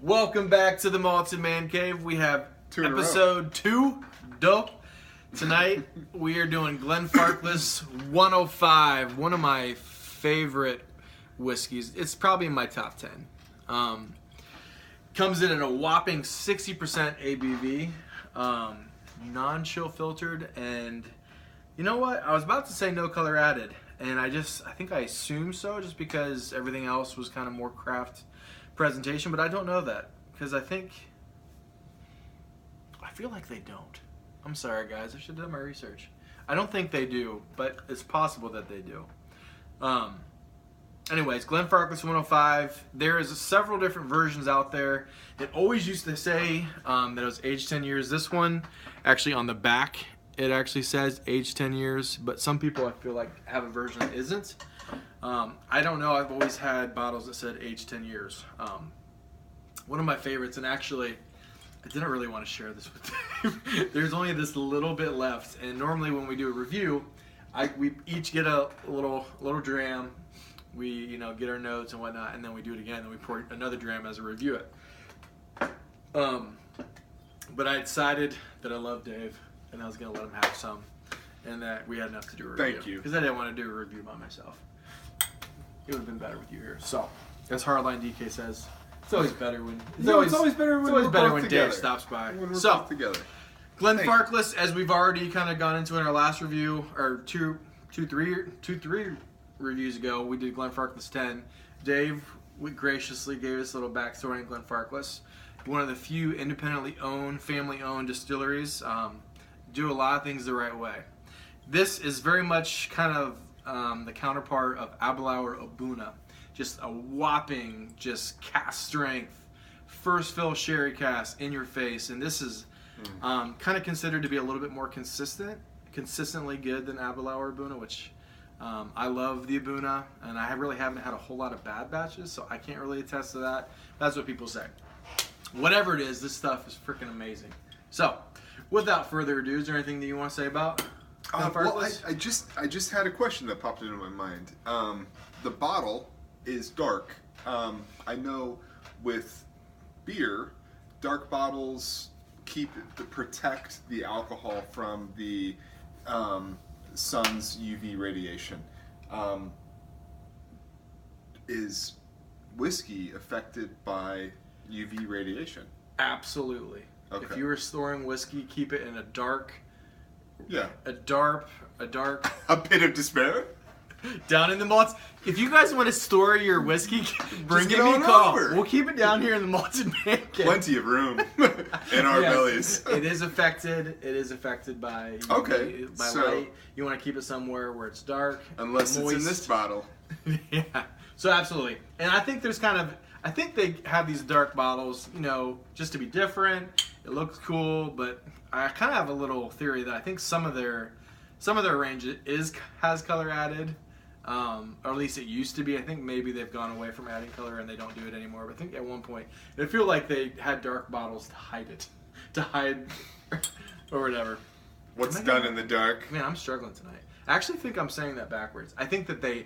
Welcome back to the Malted Man Cave. We have episode 2 dope. Tonight we are doing Glenfarclas 105, one of my favorite whiskeys. It's probably in my top 10. Comes in at a whopping 60% ABV, non-chill filtered, and you know what? I was about to say no color added, and I think I assume so just because everything else was kind of more craft presentation, but I don't know that because I feel like they don't. I'm sorry guys, I should have done my research. I don't think they do, but it's possible that they do. Anyways, Glenfarclas 105. There is several different versions out there. It always used to say that it was aged 10 years. This one, actually on the back, it actually says aged 10 years, but some people I feel like have a version that isn't. I don't know. I've always had bottles that said aged 10 years. One of my favorites, and actually, I didn't really want to share this with Dave. There's only this little bit left, and normally when we do a review, we each get a little dram. We get our notes and whatnot, and then we do it again, and we pour another dram as a review it. But I decided that I love Dave, and I was going to let him have some, and that we had enough to do a review. Thank you. Because I didn't want to do a review by myself. It would have been better with you here. So, as Hardline DK says, it's always better when it's always better when Dave stops by. When we're so both together. Glenfarclas, as we've already kind of gone into in our last review, or three reviews ago, we did Glenfarclas 10. Dave graciously gave us a little backstory on Glenfarclas. One of the few independently owned, family-owned distilleries. Do a lot of things the right way. This is very much kind of the counterpart of Abelauer Obuna. Just a whopping, just cask strength, first fill sherry cask in your face, and this is kind of considered to be a little bit more consistently good than Abelauer Obuna, which I love the Obuna, and I really haven't had a whole lot of bad batches, so I can't really attest to that. That's what people say. Whatever it is, this stuff is freaking amazing. So, without further ado, is there anything that you want to say about Glenfarclas? Well, I just had a question that popped into my mind. The bottle is dark. I know with beer, dark bottles protect the alcohol from the sun's UV radiation. Is whiskey affected by UV radiation? Absolutely. Okay. If you were storing whiskey, keep it in a dark. Yeah. A dark. A pit of despair? Down in the malts. If you guys want to store your whiskey, bring it on a call. over. We'll keep it down here in the Malted Man Cave. Plenty of room in our bellies. It is affected. It is affected by light. You want to keep it somewhere where it's dark, unless moist. It's in this bottle. Yeah. So absolutely. And I think I think they have these dark bottles, just to be different. It looks cool, but I kind of have a little theory that I think some of their range has color added. Or at least it used to be. I think maybe they've gone away from adding color and they don't do it anymore. But I think at one point, I feel like they had dark bottles to hide or whatever. What's done in the dark? Man, I'm struggling tonight. I actually think I'm saying that backwards. I think that they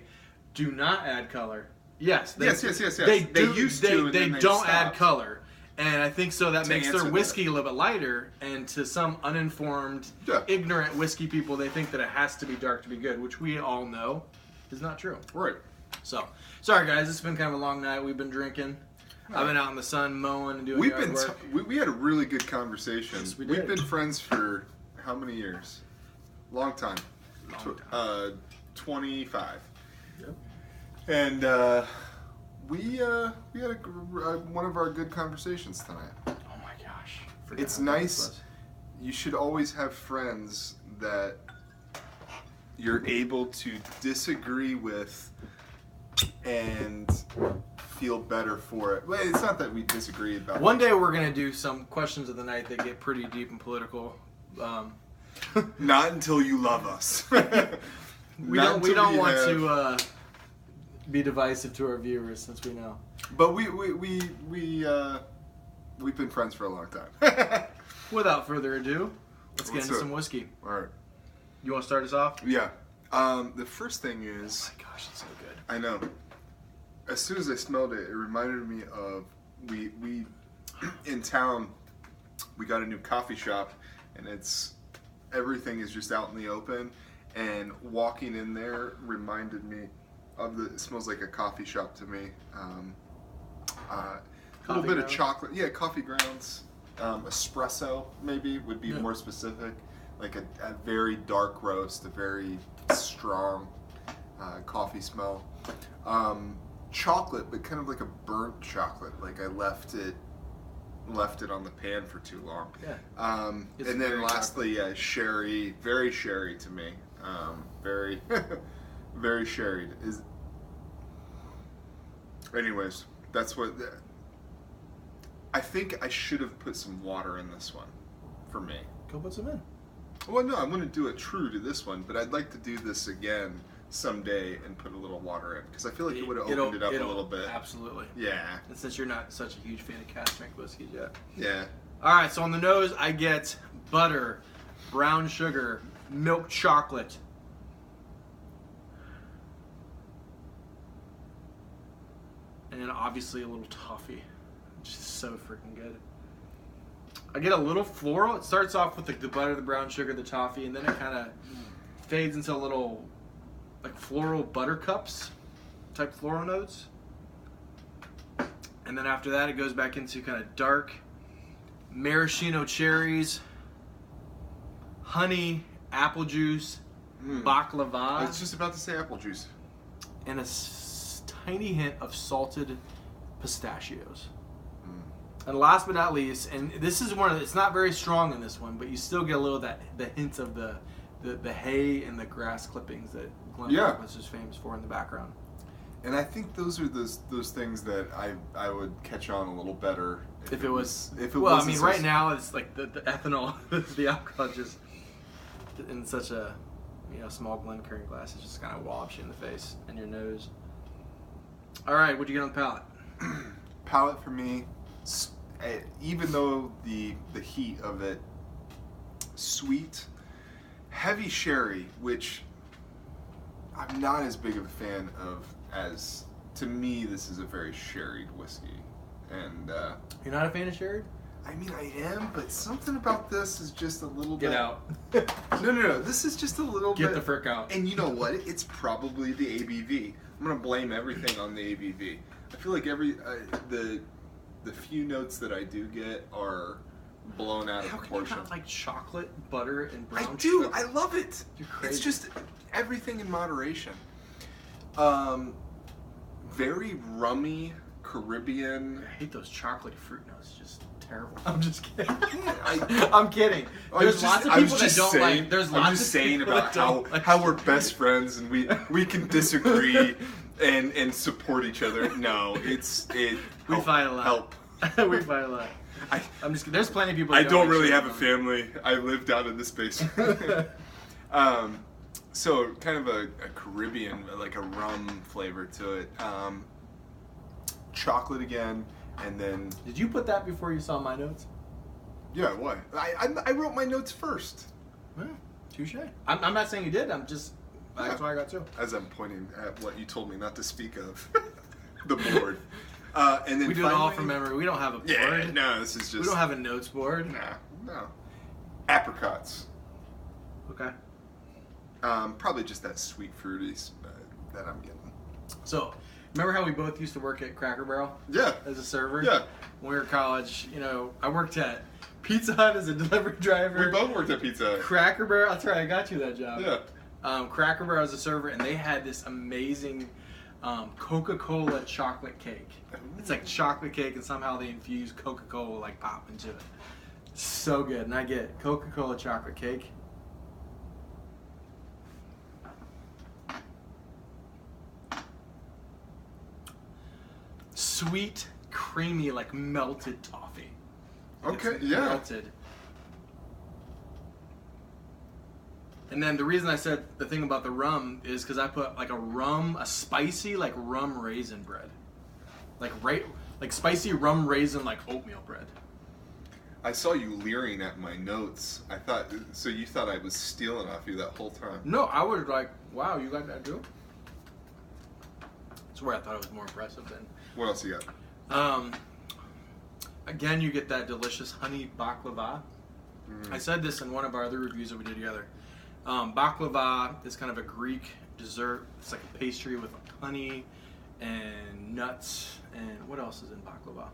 do not add color. Yes. Yes. They used to. They don't add color. And I think so that makes their whiskey a little bit lighter, and to some uninformed, ignorant whiskey people, they think that it has to be dark to be good, which we all know is not true. Right. So, sorry guys, it's been kind of a long night. We've been drinking. I've been out in the sun mowing and doing yard work. We had a really good conversation. Yes, we did. We've been friends for how many years? Long time. 25. Yep. And we had one of our good conversations tonight. Oh my gosh. It's nice. You should always have friends that you're able to disagree with and feel better for it. Well, it's not that we disagree about One day we're going to do some questions of the night that get pretty deep and political. Not until you love us. we don't want to be divisive to our viewers, since we know. But we've been friends for a long time. Without further ado, let's get into some whiskey. All right. You want to start us off? Yeah. The first thing is... Oh my gosh, it's so good. I know. As soon as I smelled it, it reminded me of... We in town, we got a new coffee shop, and everything is just out in the open. And walking in there reminded me of it smells like a coffee shop to me. A little bit of chocolate, yeah, coffee grounds, espresso maybe would be more specific, like a very dark roast, a very strong coffee smell. Chocolate, but kind of like a burnt chocolate, like I left it on the pan for too long. Yeah. And then lastly, sherry, very sherry to me. Very, very sherried. Anyways, that's what. I think I should have put some water in this one, for me. Go put some in. Well, no, I'm going to do it true to this one, but I'd like to do this again someday and put a little water in, because I feel like it would have opened it up a little bit. Absolutely. Yeah. And since you're not such a huge fan of cask strength whiskeys yet. Yeah. All right, so on the nose, I get butter, brown sugar, milk chocolate. And then obviously a little toffee. Just so freaking good. I get a little floral. It starts off with the butter, the brown sugar, the toffee, and then it kind of fades into a little like floral buttercups type floral notes. And then after that, it goes back into kind of dark maraschino cherries, honey, apple juice, backlava. I was just about to say apple juice. And a tiny hint of salted pistachios. And last but not least, and this is it's not very strong in this one, but you still get a little the hint of the hay and the grass clippings that Glenfarclas is famous for in the background. And I think those are those things that I would catch on a little better if it was. Well, I mean, right now it's like the ethanol, the alcohol just in such a small Glencairn glass, it just kind of wallopes you in the face and your nose. All right, what'd you get on the palate? Palate for me, even though the heat of it, sweet, heavy sherry, which I'm not as big of a fan of as, to me, this is a very sherried whiskey. And you're not a fan of sherry? I mean, I am, but something about this is just a little bit. Get out. No. This is just a little bit. Get the frick out. And you know what? It's probably the ABV. I'm gonna blame everything on the ABV. I feel like the few notes that I do get are blown out of proportion. How can you not like chocolate, butter, and brown sugar? I do. I love it. You're crazy. It's just everything in moderation. Very rummy, Caribbean. I hate those chocolately fruit notes. Just terrible. I'm just kidding. I'm kidding. There's lots of people that don't like. There's lots I'm just of saying people about that don't like how we're best friends and we can disagree and support each other. No, we fight a lot. Help. We fight a lot. I'm just. There's plenty of people. I don't really have a family. I lived out in this basement. So kind of a Caribbean, like a rum flavor to it. Chocolate again, and then. Did you put that before you saw my notes? Yeah, why? I wrote my notes first. Well, touche. I'm not saying you did. That's why I got two. As I'm pointing at what you told me not to speak of, the board. And then we do it all from memory. We don't have a board. Yeah, no, this is just. We don't have a notes board. No. Apricots. Okay. Probably just that sweet fruities that I'm getting. So, remember how we both used to work at Cracker Barrel? Yeah. As a server? Yeah. When we were in college, I worked at Pizza Hut as a delivery driver. We both worked at Pizza Hut. Cracker Barrel, that's right, I got you that job. Yeah. Cracker Barrel as a server, and they had this amazing Coca Cola chocolate cake. It's like chocolate cake, and somehow they infuse Coca Cola like pop into it. So good. And I get Coca Cola chocolate cake. Sweet, creamy, like melted toffee. Okay, it's yeah. Melted. And then the reason I said the thing about the rum is because I put like a spicy like rum raisin bread, like spicy rum raisin like oatmeal bread. I saw you leering at my notes. So you thought I was stealing off you that whole time. No, I was like, wow, you got that too? That's where I thought it was more impressive than. What else you got? Again, you get that delicious honey backlava. I said this in one of our other reviews that we did together. Baklava is kind of a Greek dessert. It's like a pastry with honey and nuts. And what else is in baklava?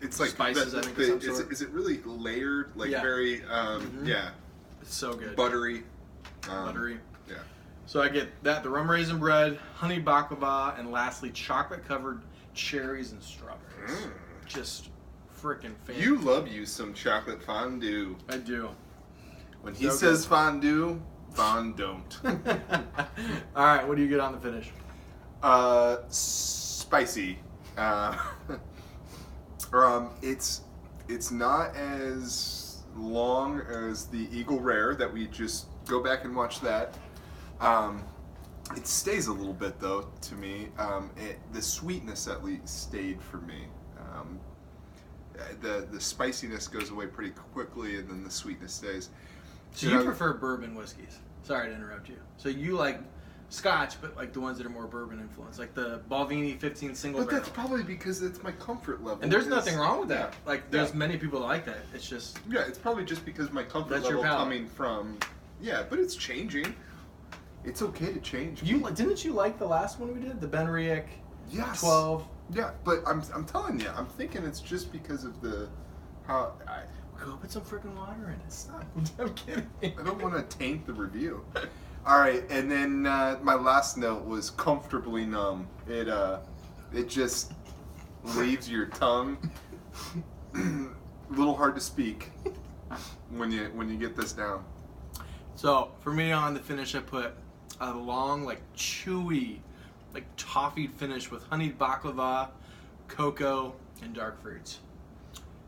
It's like spices, I think, of some sort. Is it really layered? Like very, yeah. It's so good. Buttery. Buttery. Yeah. So I get that, the rum raisin bread, honey baklava, and lastly, chocolate-covered cherries and strawberries. Just freaking fantastic. You love you some chocolate fondue. I do. When he says fondue, don't. All right, what do you get on the finish? Spicy. It's not as long as the Eagle Rare that we just go back and watch that. It stays a little bit though to me. The sweetness at least stayed for me. The spiciness goes away pretty quickly, and then the sweetness stays. So you prefer bourbon whiskeys? Sorry to interrupt you. So you like Scotch, but like the ones that are more bourbon influenced, like the Balvenie 15 single barrel. But that's probably because it's my comfort level. And there's nothing wrong with that. Like there's many people that like that. It's just it's probably just because my comfort level coming from but it's changing. It's okay to change. Didn't you like the last one we did, the Ben Riach 12? Yeah, but I'm telling you, I'm thinking it's just because of how I go put some freaking water in it. Stop. I'm kidding. I don't want to taint the review. All right, and then my last note was comfortably numb. It just leaves your tongue a little hard to speak when you get this down. So for me on the finish, I put a long, like chewy, like toffee finish with honeyed baklava, cocoa, and dark fruits.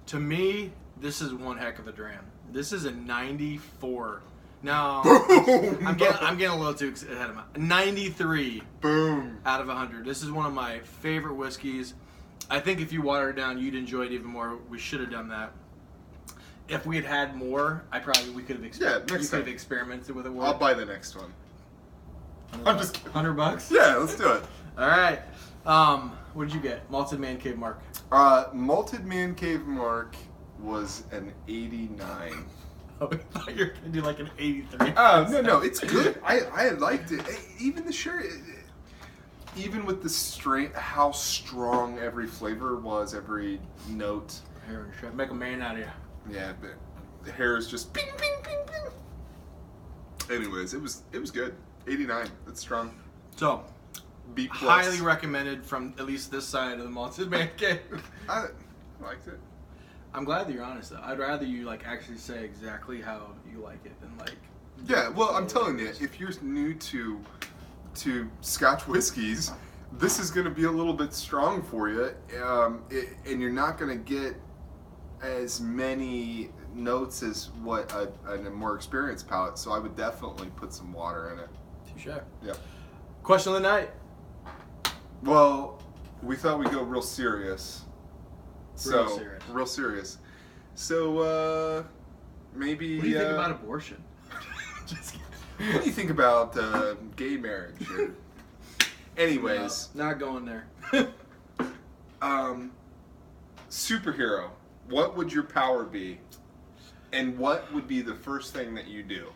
To me, this is one heck of a dram. This is a 94. No, I'm getting a little too ahead of my 93. Boom. Out of 100. This is one of my favorite whiskeys. I think if you water it down, you'd enjoy it even more. We should have done that. If we had more, we could have experimented with it more. I'll buy the next one. I'm just kidding. $100? Yeah, let's do it. All right. What did you get? Malted Man Cave Mark. Malted Man Cave Mark was an 89. Oh, I thought you were going to do like an 83. No, it's good. I liked it. Even the sherry, even with the how strong every flavor was, every note. Here, make a man out of you. Yeah, but the hair is just ping, ping, ping, ping. Anyways, it was good. 89. That's strong. So, B+. Highly recommended from at least this side of the Malted Man Cave. I liked it. I'm glad that you're honest though. I'd rather you like actually say exactly how you like it than like. Yeah, well, I'm telling you, if you're new to Scotch whiskeys, this is going to be a little bit strong for you, and you're not going to get as many notes as what a more experienced palate. So I would definitely put some water in it. Touche. Yep. Question of the night. Well, we thought we'd go real serious. Real serious. So, maybe... What do you think about abortion? Just kidding. What do you think about gay marriage? Anyways. No, not going there. Superhero. What would your power be? And what would be the first thing that you do?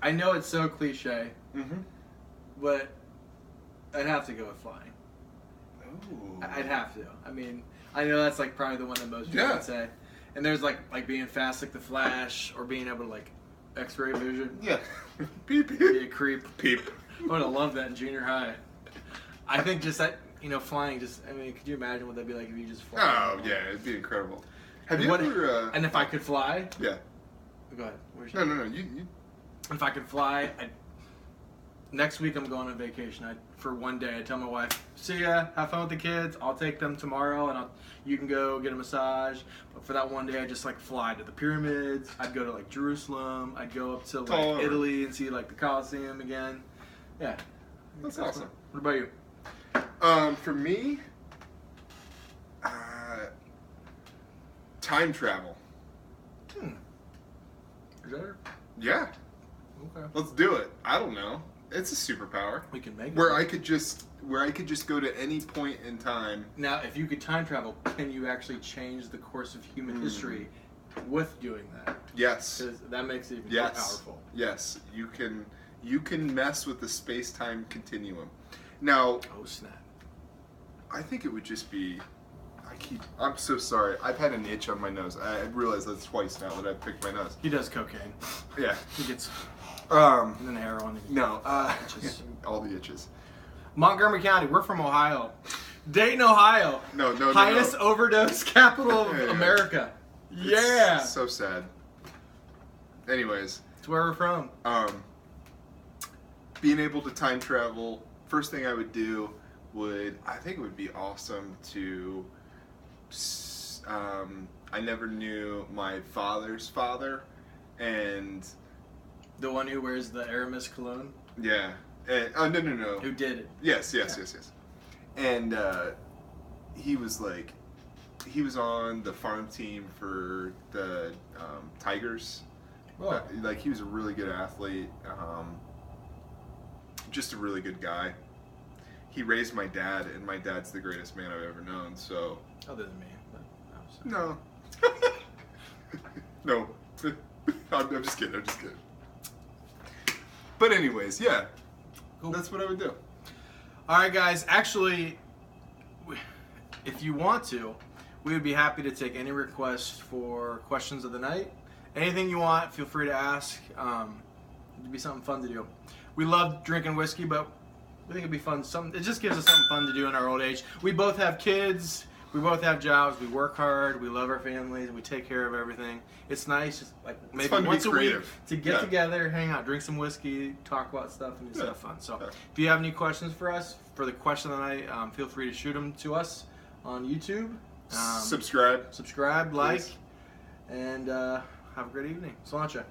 I know it's so cliche. Mm-hmm. But I'd have to go with flying. Ooh. I'd have to. I mean, I know that's like probably the one that most people would say. And there's like being fast like the Flash, or being able to like X-ray vision. Yeah. Beep, beep. Be a creep. Peep. I would have loved that in junior high. I think just that, flying just, I mean, could you imagine what that'd be like if you just fly? Oh, yeah, it'd be incredible. Have you ever... And if I could fly... Yeah. Go ahead. No, you... If I could fly, next week I'm going on vacation. For one day, I tell my wife, see ya, have fun with the kids. I'll take them tomorrow, and you can go get a massage. But for that one day, I just like fly to the pyramids. I'd go to like Jerusalem. I'd go up to like Italy and see like the Colosseum again. Yeah, that's awesome. What about you? For me, time travel. Is that her? Yeah. Okay. Let's do it. I don't know. It's a superpower. We can make it. Where I could just go to any point in time. Now, if you could time travel, can you actually change the course of human history with doing that? Yes. Because that makes it even more powerful. Yes. You can mess with the space-time continuum. Now, oh snap. I think it would just be I'm so sorry. I've had an itch on my nose. I realized that's twice now that I've picked my nose. He does cocaine. Yeah. He gets and then heroin. No. Itches. All the itches. Montgomery County. We're from Ohio. Dayton, Ohio. No. Highest overdose capital of America. Yeah. It's so sad. Anyways. It's where we're from. Being able to time travel, first thing I would do I think it would be awesome to, I never knew my father's father, and the one who wears the Aramis cologne? Yeah. And, no. Who did it? Yes. And he was on the farm team for the Tigers. Oh. Like, he was a really good athlete. Just a really good guy. He raised my dad, and my dad's the greatest man I've ever known, so... Other than me. But no. No. I'm just kidding. But anyways, yeah. Cool. That's what I would do. Alright guys, actually, if you want to, we would be happy to take any requests for questions of the night. Anything you want, feel free to ask. It'd be something fun to do. We love drinking whiskey, but we think it'd be fun. It just gives us something fun to do in our old age. We both have kids. We both have jobs. We work hard. We love our families. We take care of everything. It's nice, just like maybe once a week to get together, hang out, drink some whiskey, talk about stuff, and do stuff fun. So, if you have any questions for us for the question of the night, feel free to shoot them to us on YouTube. Subscribe, like, and have a great evening. Sláinte.